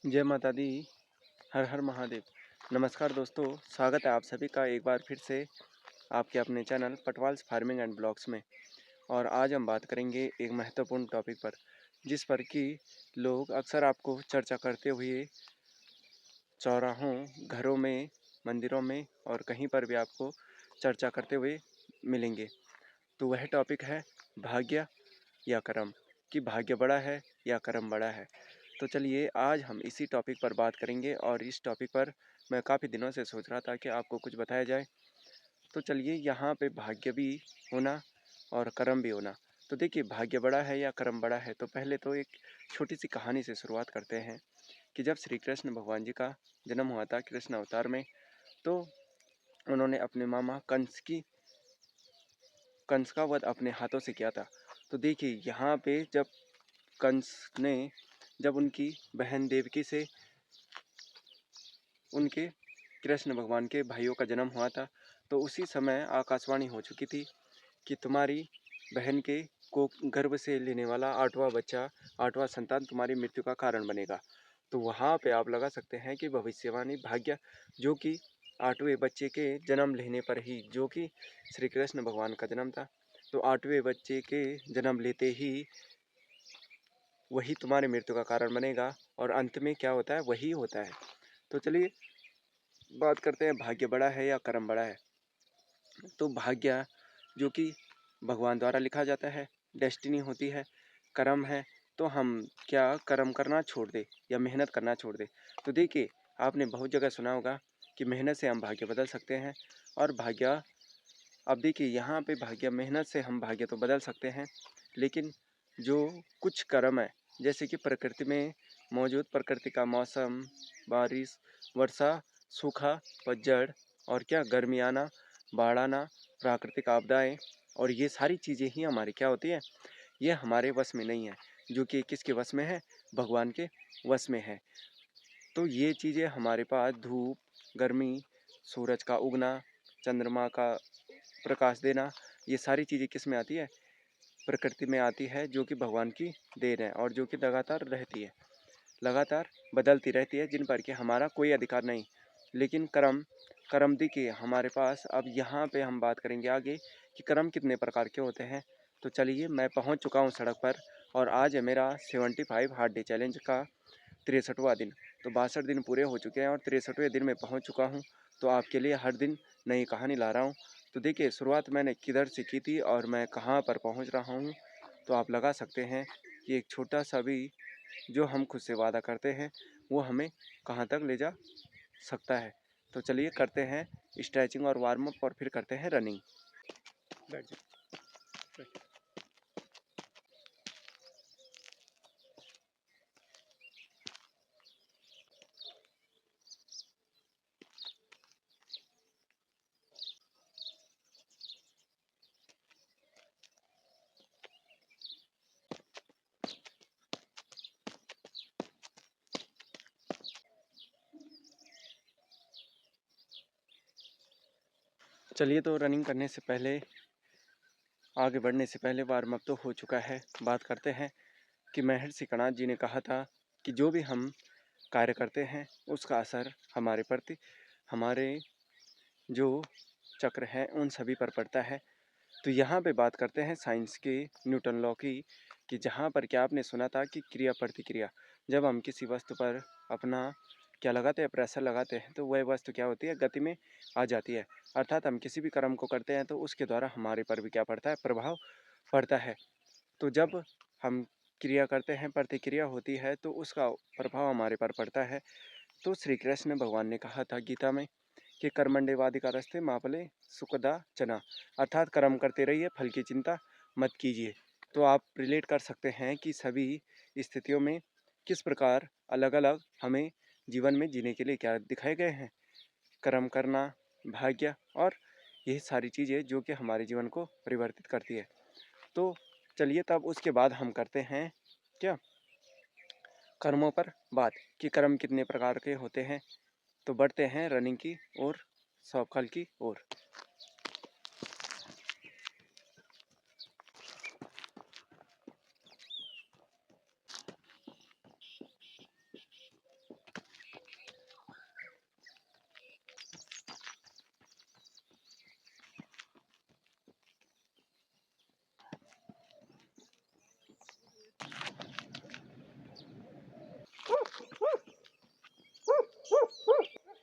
जय माता दी। हर हर महादेव। नमस्कार दोस्तों, स्वागत है आप सभी का एक बार फिर से आपके अपने चैनल पटवाल्स फार्मिंग एंड ब्लॉग्स में। और आज हम बात करेंगे एक महत्वपूर्ण टॉपिक पर, जिस पर कि लोग अक्सर आपको चर्चा करते हुए चौराहों, घरों में, मंदिरों में और कहीं पर भी आपको चर्चा करते हुए मिलेंगे। तो वह टॉपिक है भाग्य या कर्म, कि भाग्य बड़ा है या कर्म बड़ा है। तो चलिए आज हम इसी टॉपिक पर बात करेंगे और इस टॉपिक पर मैं काफ़ी दिनों से सोच रहा था कि आपको कुछ बताया जाए। तो चलिए यहाँ पे भाग्य भी होना और कर्म भी होना। तो देखिए, भाग्य बड़ा है या कर्म बड़ा है, तो पहले तो एक छोटी सी कहानी से शुरुआत करते हैं कि जब श्री कृष्ण भगवान जी का जन्म हुआ था कृष्ण अवतार में, तो उन्होंने अपने मामा कंस का वध अपने हाथों से किया था। तो देखिए यहाँ पे जब कंस ने जब उनकी बहन देवकी से उनके कृष्ण भगवान के भाइयों का जन्म हुआ था, तो उसी समय आकाशवाणी हो चुकी थी कि तुम्हारी बहन के को गर्भ से लेने वाला आठवां बच्चा, आठवां संतान तुम्हारी मृत्यु का कारण बनेगा। तो वहाँ पे आप लगा सकते हैं कि भविष्यवाणी भाग्य, जो कि आठवें बच्चे के जन्म लेने पर ही, जो कि श्री कृष्ण भगवान का जन्म था, तो आठवें बच्चे के जन्म लेते ही वही तुम्हारी मृत्यु का कारण बनेगा और अंत में क्या होता है, वही होता है। तो चलिए बात करते हैं भाग्य बड़ा है या कर्म बड़ा है। तो भाग्य जो कि भगवान द्वारा लिखा जाता है, डेस्टिनी होती है। कर्म है तो हम क्या कर्म करना छोड़ दे या मेहनत करना छोड़ दे। तो देखिए, आपने बहुत जगह सुना होगा कि मेहनत से हम भाग्य बदल सकते हैं और भाग्य, अब देखिए यहाँ पे भाग्य, मेहनत से हम भाग्य तो बदल सकते हैं, लेकिन जो कुछ कर्म है, जैसे कि प्रकृति में मौजूद प्रकृति का मौसम, बारिश, वर्षा, सूखा, पतझड़ और क्या गर्मी आना, बाढ़ आना, प्राकृतिक आपदाएं, और ये सारी चीज़ें ही हमारी क्या होती है, ये हमारे वश में नहीं है। जो कि किसके वश में है, भगवान के वश में है। तो ये चीज़ें हमारे पास धूप, गर्मी, सूरज का उगना, चंद्रमा का प्रकाश देना, ये सारी चीज़ें किस में आती है, प्रकृति में आती है, जो कि भगवान की देन है और जो कि लगातार रहती है, लगातार बदलती रहती है, जिन पर कि हमारा कोई अधिकार नहीं। लेकिन कर्म, कर्म देखिए हमारे पास, अब यहाँ पे हम बात करेंगे आगे कि कर्म कितने प्रकार के होते हैं। तो चलिए, मैं पहुँच चुका हूँ सड़क पर और आज है मेरा 75 हार्ड डे चैलेंज का 63वां दिन। तो 62 दिन पूरे हो चुके हैं और 63वें दिन में पहुंच चुका हूं। तो आपके लिए हर दिन नई कहानी ला रहा हूं। तो देखिए, शुरुआत मैंने किधर से की थी और मैं कहां पर पहुंच रहा हूं, तो आप लगा सकते हैं कि एक छोटा सा भी जो हम खुद से वादा करते हैं, वो हमें कहां तक ले जा सकता है। तो चलिए करते हैं स्ट्रेचिंग और वार्म अप और फिर करते हैं रनिंग। बैठ जाओ। चलिए, तो रनिंग करने से पहले, आगे बढ़ने से पहले वार्म अप तो हो चुका है। बात करते हैं कि महर्षि कणाद जी ने कहा था कि जो भी हम कार्य करते हैं उसका असर हमारे प्रति, हमारे जो चक्र हैं उन सभी पर पड़ता है। तो यहाँ पे बात करते हैं साइंस के न्यूटन लॉ की, कि जहाँ पर क्या आपने सुना था कि क्रिया प्रतिक्रिया, जब हम किसी वस्तु पर अपना क्या लगाते हैं, प्रेशर लगाते हैं, तो वह वस्तु क्या होती है, गति में आ जाती है। अर्थात हम किसी भी कर्म को करते हैं तो उसके द्वारा हमारे पर भी क्या पड़ता है, प्रभाव पड़ता है। तो जब हम क्रिया करते हैं, प्रतिक्रिया होती है, तो उसका प्रभाव हमारे पर पड़ता है। तो श्री कृष्ण भगवान ने कहा था गीता में कि कर्मण्येवाधिकारस्ते मा फले सुखदा चना, अर्थात कर्म करते रहिए, फल की चिंता मत कीजिए। तो आप रिलेट कर सकते हैं कि सभी स्थितियों में किस प्रकार अलग अलग हमें जीवन में जीने के लिए क्या दिखाए गए हैं, कर्म करना, भाग्य और यही सारी चीज़ें जो कि हमारे जीवन को परिवर्तित करती है। तो चलिए, तब उसके बाद हम करते हैं क्या, कर्मों पर बात, कि कर्म कितने प्रकार के होते हैं। तो बढ़ते हैं रनिंग की ओर, सॉफ्ट की ओर।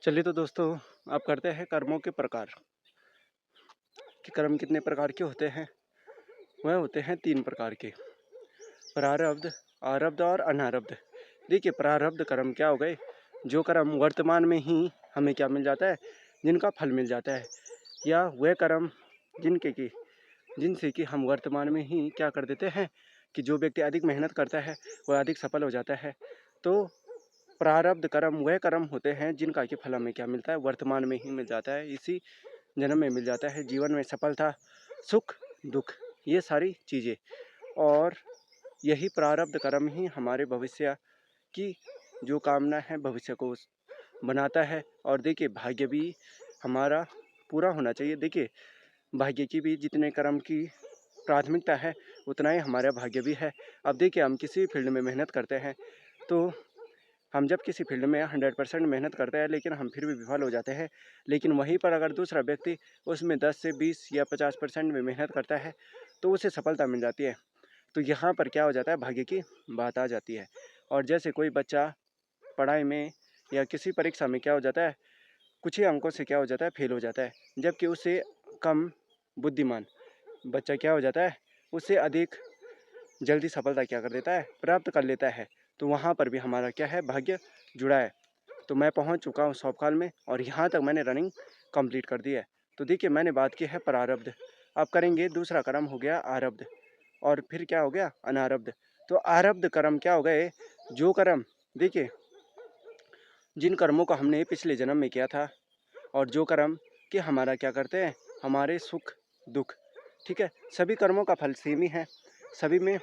चलिए तो दोस्तों, आप करते हैं कर्मों के प्रकार कि कर्म कितने प्रकार के होते हैं। वह होते हैं 3 प्रकार के: प्रारब्ध, आरब्ध और अनारब्ध। देखिए, प्रारब्ध कर्म क्या हो गए? जो कर्म वर्तमान में ही हमें क्या मिल जाता है? जिनका फल मिल जाता है, या वह कर्म जिनके की जिनसे कि हम वर्तमान में ही क्या कर देते हैं कि जो व्यक्ति अधिक मेहनत करता है वह अधिक सफल हो जाता है। तो प्रारब्ध कर्म वह कर्म होते हैं जिनका कि फल हमें क्या मिलता है? वर्तमान में ही मिल जाता है, इसी जन्म में मिल जाता है। जीवन में सफलता, सुख, दुख, ये सारी चीज़ें। और यही प्रारब्ध कर्म ही हमारे भविष्य की जो कामना है भविष्य को बनाता है। और देखिए, भाग्य भी हमारा पूरा होना चाहिए। देखिए, भाग्य की भी जितने कर्म की प्राथमिकता है उतना ही हमारा भाग्य भी है। अब देखिए, हम किसी फील्ड में मेहनत करते हैं, तो हम जब किसी फील्ड में 100% मेहनत करते हैं लेकिन हम फिर भी विफल हो जाते हैं। लेकिन वहीं पर अगर दूसरा व्यक्ति उसमें 10 से 20 या 50% में मेहनत करता है तो उसे सफलता मिल जाती है। तो यहाँ पर क्या हो जाता है? भाग्य की बात आ जाती है। और जैसे कोई बच्चा पढ़ाई में या किसी परीक्षा में क्या हो जाता है, कुछ ही अंकों से क्या हो जाता है? फेल हो जाता है। जबकि उससे कम बुद्धिमान बच्चा क्या हो जाता है? उससे अधिक जल्दी सफलता क्या कर देता है? प्राप्त कर लेता है। तो वहाँ पर भी हमारा क्या है? भाग्य जुड़ा है। तो मैं पहुँच चुका हूँ 100 काल में और यहाँ तक मैंने रनिंग कंप्लीट कर दी है। तो देखिए, मैंने बात की है प्रारब्ध। अब करेंगे दूसरा कर्म हो गया आरब्ध, और फिर क्या हो गया? अनारब्ध। तो आरब्ध कर्म क्या हो गए? जो कर्म देखिए, जिन कर्मों का हमने पिछले जन्म में किया था, और जो कर्म कि हमारा क्या करते हैं? हमारे सुख दुख, ठीक है, सभी कर्मों का फल सेम ही है। सभी में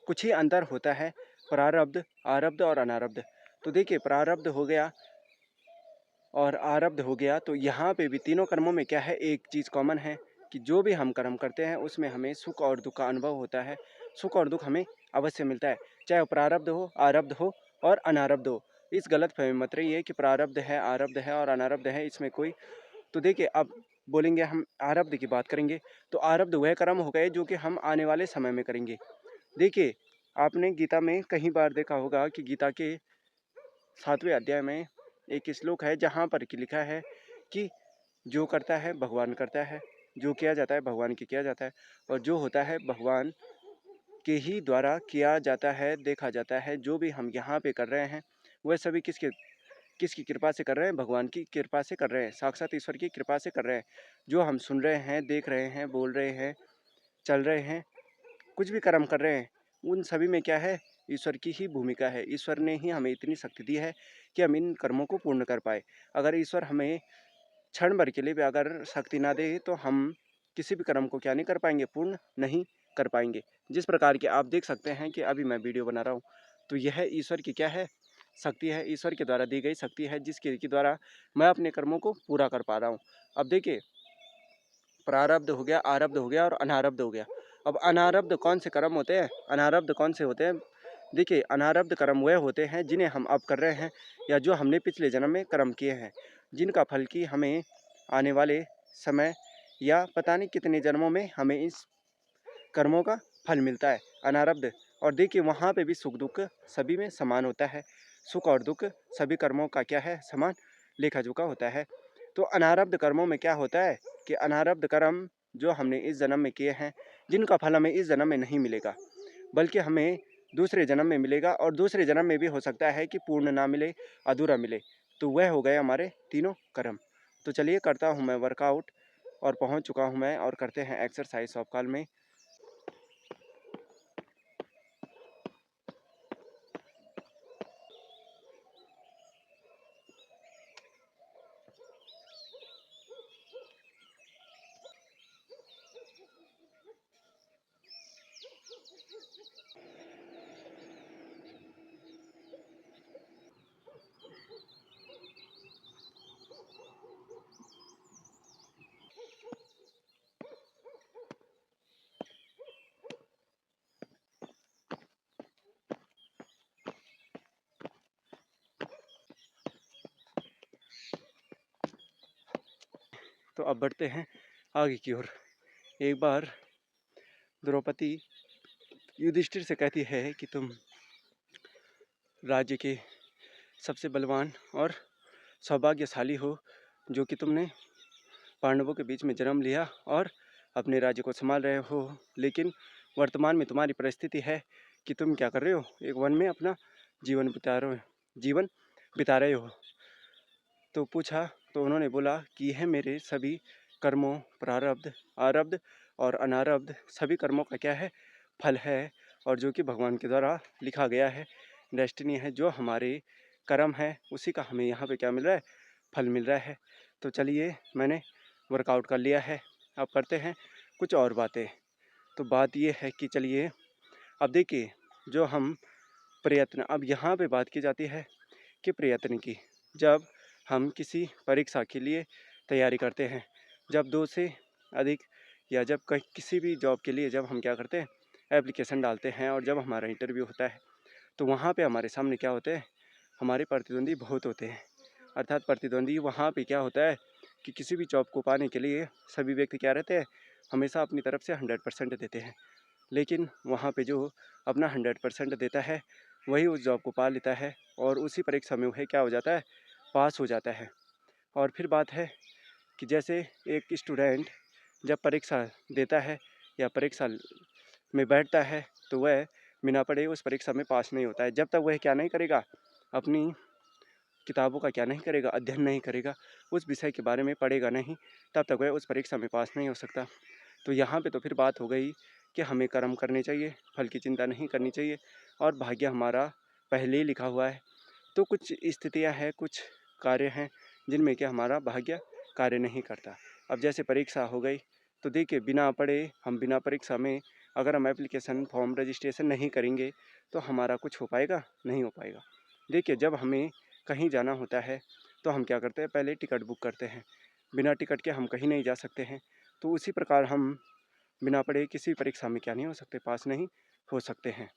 कुछ ही अंतर होता है: प्रारब्ध, आरब्ध और अनारब्ध। तो देखिए, प्रारब्ध हो गया और आरब्ध हो गया, तो यहाँ पे भी तीनों कर्मों में क्या है? एक चीज़ कॉमन है कि जो भी हम कर्म करते हैं उसमें हमें सुख और दुख का अनुभव होता है। सुख और दुख हमें अवश्य मिलता है, चाहे वो प्रारब्ध हो, आरब्ध हो और अनारब्ध हो। इस गलत फहमी मत रही है कि प्रारब्ध है, आरब्ध है और अनारब्ध है, इसमें कोई। तो देखिए, अब बोलेंगे हम आरब्ध की बात करेंगे, तो आरब्ध वह कर्म हो गए जो कि हम आने वाले समय में करेंगे। देखिए, आपने गीता में कई बार देखा होगा कि गीता के 7वें अध्याय में एक श्लोक है जहाँ पर कि लिखा है कि जो करता है भगवान करता है, जो किया जाता है भगवान की किया जाता है, और जो होता है भगवान के ही द्वारा किया जाता है, देखा जाता है। जो भी हम यहाँ पे कर रहे हैं वह सभी किसकी कृपा से कर रहे हैं? भगवान की कृपा से कर रहे हैं, साक्षात ईश्वर की कृपा से कर रहे हैं। जो हम सुन रहे हैं, देख रहे हैं, बोल रहे हैं, चल रहे हैं, कुछ भी कर्म कर रहे हैं, उन सभी में क्या है? ईश्वर की ही भूमिका है। ईश्वर ने ही हमें इतनी शक्ति दी है कि हम इन कर्मों को पूर्ण कर पाए। अगर ईश्वर हमें क्षण भर के लिए भी अगर शक्ति ना दे तो हम किसी भी कर्म को क्या नहीं कर पाएंगे? पूर्ण नहीं कर पाएंगे। जिस प्रकार के आप देख सकते हैं कि अभी मैं वीडियो बना रहा हूँ, तो यह ईश्वर की क्या है? शक्ति है, ईश्वर के द्वारा दी गई शक्ति है, जिसके के द्वारा मैं अपने कर्मों को पूरा कर पा रहा हूँ। अब देखिए, प्रारब्ध हो गया, आरब्ध हो गया और अनारब्ध हो गया। अब अनारब्ध कौन से कर्म होते हैं? अनारब्ध कौन से होते हैं? देखिए, अनारब्ध कर्म वह होते हैं जिन्हें हम अब कर रहे हैं, या जो हमने पिछले जन्म में कर्म किए हैं, जिनका फल की हमें आने वाले समय या पता नहीं कितने जन्मों में हमें इस कर्मों का फल मिलता है, अनारब्ध। और देखिए, वहाँ पे भी सुख दुख सभी में समान होता है। सुख और दुख सभी कर्मों का क्या है? समान लेखा जोखा होता है। तो अनारब्ध कर्मों में क्या होता है कि अनारब्ध कर्म जो हमने इस जन्म में किए हैं, जिनका फल हमें इस जन्म में नहीं मिलेगा बल्कि हमें दूसरे जन्म में मिलेगा, और दूसरे जन्म में भी हो सकता है कि पूर्ण ना मिले, अधूरा मिले। तो वह हो गए हमारे तीनों कर्म। तो चलिए, करता हूँ मैं वर्कआउट, और पहुँच चुका हूँ मैं, और करते हैं एक्सरसाइज सौंपकाल में। तो अब बढ़ते हैं आगे की ओर। एक बार द्रौपदी युधिष्ठिर से कहती है कि तुम राज्य के सबसे बलवान और सौभाग्यशाली हो जो कि तुमने पांडवों के बीच में जन्म लिया और अपने राज्य को संभाल रहे हो। लेकिन वर्तमान में तुम्हारी परिस्थिति है कि तुम क्या कर रहे हो, एक वन में अपना जीवन बिता रहे हो। तो पूछा तो उन्होंने बोला कि यह मेरे सभी कर्मों, प्रारब्ध, आरब्ध और अनारब्ध सभी कर्मों का क्या है, फल है, और जो कि भगवान के द्वारा लिखा गया है, डेस्टिनी है। जो हमारे कर्म है उसी का हमें यहाँ पे क्या मिल रहा है, फल मिल रहा है। तो चलिए, मैंने वर्कआउट कर लिया है, अब करते हैं कुछ और बातें। तो बात ये है कि चलिए अब देखिए, जो हम प्रयत्न, अब यहाँ पे बात की जाती है कि प्रयत्न की, जब हम किसी परीक्षा के लिए तैयारी करते हैं, जब 2 से अधिक या जब कहीं किसी भी जॉब के लिए जब हम क्या करते हैं, एप्लीकेशन डालते हैं और जब हमारा इंटरव्यू होता है, तो वहाँ पे हमारे सामने क्या होते हैं, हमारे प्रतिद्वंदी बहुत होते हैं। अर्थात प्रतिद्वंदी वहाँ पे क्या होता है कि किसी भी जॉब को पाने के लिए सभी व्यक्ति क्या रहते हैं, हमेशा अपनी तरफ से 100% देते हैं। लेकिन वहाँ पे जो अपना 100% देता है वही उस जॉब को पा लेता है और उसी परीक्षा में वह क्या हो जाता है, पास हो जाता है। और फिर बात है कि जैसे एक स्टूडेंट जब परीक्षा देता है या परीक्षा में बैठता है तो वह बिना पढ़े उस परीक्षा में पास नहीं होता है। जब तक वह क्या नहीं करेगा, अपनी किताबों का क्या नहीं करेगा, अध्ययन नहीं करेगा, उस विषय के बारे में पढ़ेगा नहीं, तब तक वह उस परीक्षा में पास नहीं हो सकता। तो यहाँ पे तो फिर बात हो गई कि हमें कर्म करने चाहिए, फल की चिंता नहीं करनी चाहिए, और भाग्य हमारा पहले ही लिखा हुआ है। तो कुछ स्थितियाँ हैं, कुछ कार्य हैं जिनमें कि हमारा भाग्य कार्य नहीं करता। अब जैसे परीक्षा हो गई, तो देखिए बिना पढ़े हम बिना परीक्षा में अगर हम एप्लीकेशन फॉर्म रजिस्ट्रेशन नहीं करेंगे तो हमारा कुछ हो पाएगा, नहीं हो पाएगा। देखिए जब हमें कहीं जाना होता है तो हम क्या करते हैं, पहले टिकट बुक करते हैं। बिना टिकट के हम कहीं नहीं जा सकते हैं। तो उसी प्रकार हम बिना पढ़े किसी परीक्षा में क्या नहीं हो सकते, पास नहीं हो सकते हैं।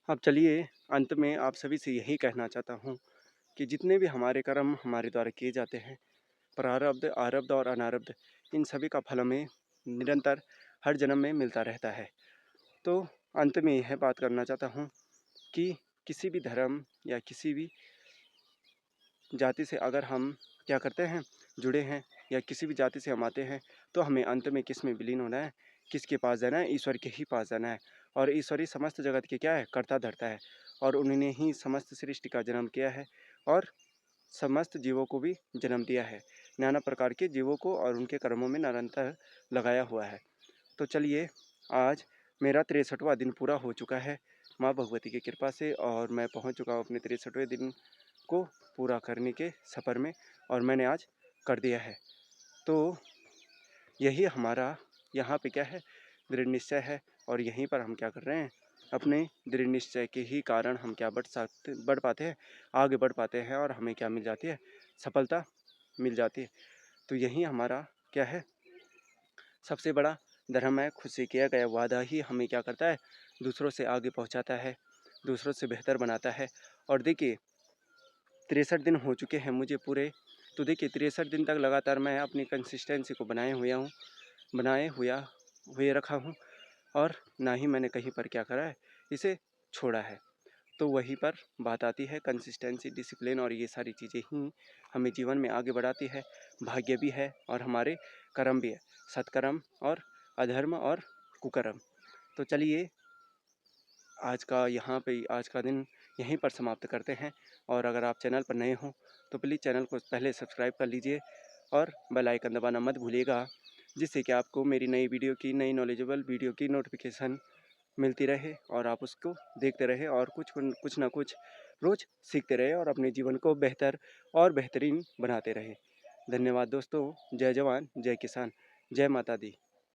अब चलिए, अंत में आप सभी से यही कहना चाहता हूँ कि जितने भी हमारे कर्म हमारे द्वारा किए जाते हैं, प्रारब्ध, आरब्ध और अनारब्ध, इन सभी का फल हमें निरंतर हर जन्म में मिलता रहता है। तो अंत में यह बात करना चाहता हूँ कि किसी भी धर्म या किसी भी जाति से अगर हम क्या करते हैं, जुड़े हैं, या किसी भी जाति से हम आते हैं, तो हमें अंत में किस में विलीन होना है, किसके पास जाना है, ईश्वर के ही पास जाना है। और ईश्वर ही समस्त जगत के क्या है, कर्ता धर्ता है, और उन्होंने ही समस्त सृष्टि का जन्म किया है और समस्त जीवों को भी जन्म दिया है। नाना प्रकार के जीवों को और उनके कर्मों में निरंतर लगाया हुआ है। तो चलिए, आज मेरा 63वां दिन पूरा हो चुका है माँ भगवती की कृपा से, और मैं पहुँच चुका हूँ अपने 63वें दिन को पूरा करने के सफ़र में, और मैंने आज कर दिया है। तो यही हमारा यहाँ पे क्या है, दृढ़ निश्चय है, और यहीं पर हम क्या कर रहे हैं, अपने दृढ़ निश्चय के ही कारण हम क्या बढ़ पाते हैं, आगे बढ़ पाते हैं, और हमें क्या मिल जाती है, सफलता मिल जाती है। तो यही हमारा क्या है, सबसे बड़ा धर्म है। खुद से किया गया वादा ही हमें क्या करता है, दूसरों से आगे पहुँचाता है, दूसरों से बेहतर बनाता है। और देखिए 63 दिन हो चुके हैं मुझे पूरे। तो देखिए 63 दिन तक लगातार मैं अपनी कंसिस्टेंसी को बनाए हुए रखा हूँ, और ना ही मैंने कहीं पर क्या करा है, इसे छोड़ा है। तो वहीं पर बात आती है, कंसिस्टेंसी, डिसिप्लिन, और ये सारी चीज़ें ही हमें जीवन में आगे बढ़ाती है। भाग्य भी है और हमारे कर्म भी है, सत्कर्म और अधर्म और कुकर्म। तो चलिए, आज का दिन यहीं पर समाप्त करते हैं। और अगर आप चैनल पर नए हों तो प्लीज़ चैनल को पहले सब्सक्राइब कर लीजिए और बेल आइकन दबाना मत भूलिएगा, जिससे कि आपको मेरी नई नॉलेजेबल वीडियो की नोटिफिकेशन मिलती रहे, और आप उसको देखते रहे और कुछ ना कुछ रोज़ सीखते रहे, और अपने जीवन को बेहतर और बेहतरीन बनाते रहे। धन्यवाद दोस्तों। जय जवान, जय किसान, जय माता दी।